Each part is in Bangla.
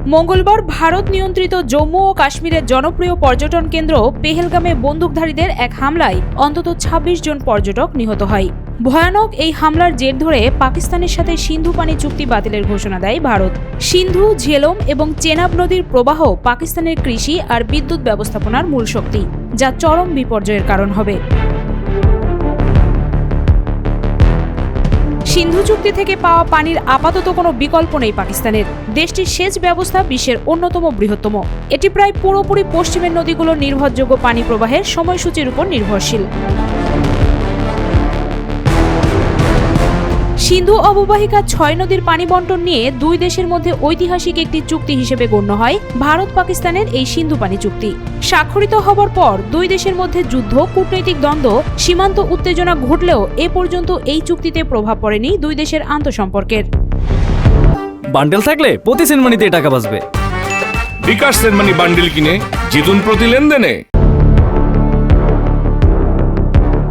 মঙ্গলবার ভারত নিয়ন্ত্রিত জম্মু ও কাশ্মীরের জনপ্রিয় পর্যটন কেন্দ্র পেহেলগামে বন্দুকধারীদের এক হামলায় অন্তত ২৬ জন পর্যটক নিহত হয়। ভয়ানক এই হামলার জের ধরে পাকিস্তানের সাথে সিন্ধু পানি চুক্তি বাতিলের ঘোষণা দেয় ভারত। সিন্ধু, ঝেলম এবং চেনাব নদীর প্রবাহ পাকিস্তানের কৃষি আর বিদ্যুৎ ব্যবস্থাপনার মূল শক্তি, যা চরম বিপর্যয়ের কারণ হবে। সিন্ধু চুক্তি থেকে পাওয়া পানির আপাতত কোনো বিকল্প নেই পাকিস্তানের। দেশটির সেচ ব্যবস্থা বিশ্বের অন্যতম বৃহত্তম। এটি প্রায় পুরোপুরি পশ্চিমের নদীগুলোর নির্ভরযোগ্য পানি প্রবাহের সময়সূচির উপর নির্ভরশীল। সিন্ধু অববাহিকা ৬ নদীর পানি বণ্টন নিয়ে দুই দেশের মধ্যে ঐতিহাসিক একটি চুক্তি হিসেবে গণ্য হয় ভারত পাকিস্তানের এই সিন্ধু পানি চুক্তি। স্বাক্ষরিত হবার পর দুই দেশের মধ্যে যুদ্ধ, কূটনৈতিক দ্বন্দ্ব, সীমান্ত উত্তেজনা ঘটলেও এ পর্যন্ত এই চুক্তিতে প্রভাব পড়েনি দুই দেশের আন্তঃসম্পর্কের। বান্ডেল থাকলে প্রতি সেনমানিতে টাকা বাঁচবে। বিকাশ সেনমানি বান্ডেল কিনে জিতুন প্রতি লেনদেনে।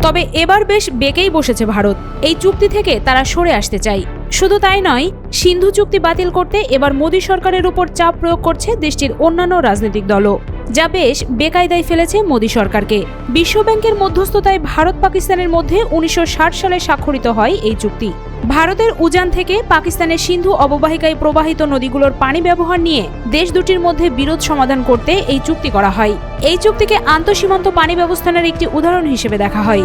তবে এবার বেশ বেঁকেই বসেছে ভারত। এই চুক্তি থেকে তারা সরে আসতে চায়। শুধু তাই নয়, সিন্ধু চুক্তি বাতিল করতে এবার মোদী সরকারের উপর চাপ প্রয়োগ করছে দেশটির অন্যান্য রাজনৈতিক দলও, যা বেশ বেকায়দায় ফেলেছে মোদী সরকারকে। বিশ্বব্যাংকের মধ্যস্থতায় ভারত পাকিস্তানের মধ্যে ১৯৬০ সালে স্বাক্ষরিত হয় এই চুক্তি। ভারতের উজান থেকে পাকিস্তানের সিন্ধু অববাহিকায় প্রবাহিত নদীগুলোর পানি ব্যবহার নিয়ে দেশ দুটির মধ্যে বিরোধ সমাধান করতে এই চুক্তি করা হয়। এই চুক্তিকে আন্তঃসীমান্ত পানি ব্যবস্থানের একটি উদাহরণ হিসেবে দেখা হয়।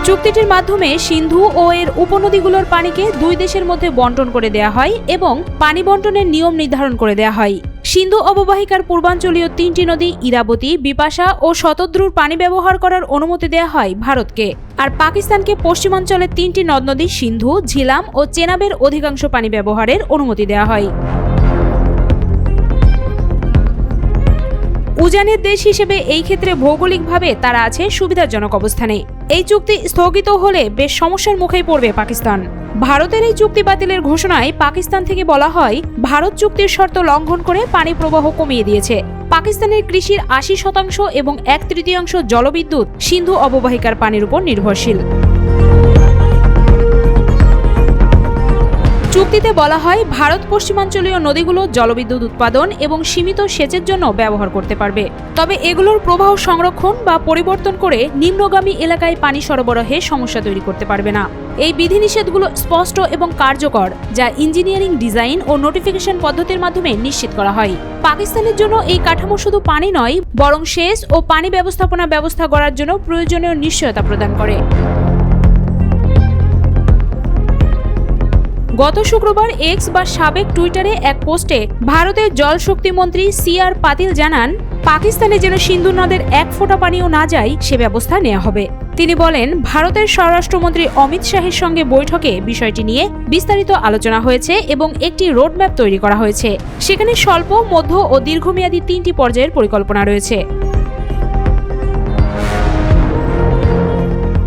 চুক্তিটির মাধ্যমে সিন্ধু ও এর উপনদীগুলোর পানিকে দুই দেশের মধ্যে বণ্টন করে দেয়া হয় এবং পানি বণ্টনের নিয়ম নির্ধারণ করে দেয়া হয়। সিন্ধু অববাহিকার পূর্বাঞ্চলীয় ৩টি নদী ইরাবতী, বিপাশা ও শতদ্রুর পানি ব্যবহার করার অনুমতি দেয়া হয় ভারতকে, আর পাকিস্তানকে পশ্চিমাঞ্চলের ৩টি নদ-নদী সিন্ধু, ঝিলাম ও চেনাবের অধিকাংশ পানি ব্যবহারের অনুমতি দেয়া হয়। উজানের দেশ হিসেবে এই ক্ষেত্রে ভৌগোলিকভাবে তারা আছে সুবিধাজনক অবস্থানে। এই চুক্তি স্থগিত হলে বেশ সমস্যার মুখেই পড়বে পাকিস্তান। ভারতের এই চুক্তি বাতিলের ঘোষণায় পাকিস্তান থেকে বলা হয়, ভারত চুক্তির শর্ত লঙ্ঘন করে পানি প্রবাহ কমিয়ে দিয়েছে। পাকিস্তানের কৃষির ৮০% এবং ১/৩ জলবিদ্যুৎ সিন্ধু অববাহিকার পানির উপর নির্ভরশীল। চুক্তিতে বলা হয়, ভারত পশ্চিমাঞ্চলীয় নদীগুলো জলবিদ্যুৎ উৎপাদন এবং সীমিত সেচের জন্য ব্যবহার করতে পারবে। তবে এগুলোর প্রবাহ সংরক্ষণ বা পরিবর্তন করে নিম্নগামী এলাকায় পানি সরবরাহে সমস্যা তৈরি করতে পারবে না। এই বিধিনিষেধগুলো স্পষ্ট এবং কার্যকর, যা ইঞ্জিনিয়ারিং, ডিজাইন ও নোটিফিকেশন পদ্ধতির মাধ্যমে নিশ্চিত করা হয়। পাকিস্তানের জন্য এই কাঠামো শুধু পানি নয়, বরং সেচ ও পানি ব্যবস্থাপনা ব্যবস্থা গড়ার জন্য প্রয়োজনীয় নিশ্চয়তা প্রদান করে। গত শুক্রবার এক্স বা সাবেক টুইটারে এক পোস্টে ভারতের জল শক্তি মন্ত্রী সি.আর. পাতিল জানান, পাকিস্তানে যেন সিন্ধু নদের এক ফোঁটা পানিও না যায় সে ব্যবস্থা নেওয়া হবে। তিনি বলেন, ভারতের স্বরাষ্ট্রমন্ত্রী অমিত শাহের সঙ্গে বৈঠকে বিষয়টি নিয়ে বিস্তারিত আলোচনা হয়েছে এবং একটি রোডম্যাপ তৈরি করা হয়েছে। সেখানে স্বল্প, মধ্য ও দীর্ঘমেয়াদী ৩টি পর্যায়ের পরিকল্পনা রয়েছে।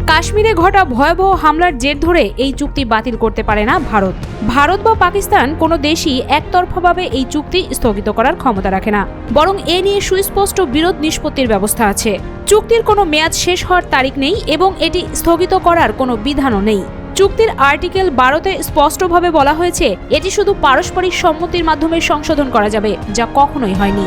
কাশ্মীরে ঘটা ভয়াবহ হামলার জের ধরে এই চুক্তি বাতিল করতে পারে না ভারত। ভারত বা পাকিস্তান কোনো দেশই একতরফাভাবে এই চুক্তি স্থগিত করার ক্ষমতা রাখে না, বরং এ নিয়ে সুস্পষ্ট বিরোধ নিষ্পত্তির ব্যবস্থা আছে। চুক্তির কোনো মেয়াদ শেষ হওয়ার তারিখ নেই এবং এটি স্থগিত করার কোনো বিধানও নেই। চুক্তির আর্টিকেল ১২-তে স্পষ্টভাবে বলা হয়েছে, এটি শুধু পারস্পরিক সম্মতির মাধ্যমে সংশোধন করা যাবে, যা কখনোই হয়নি।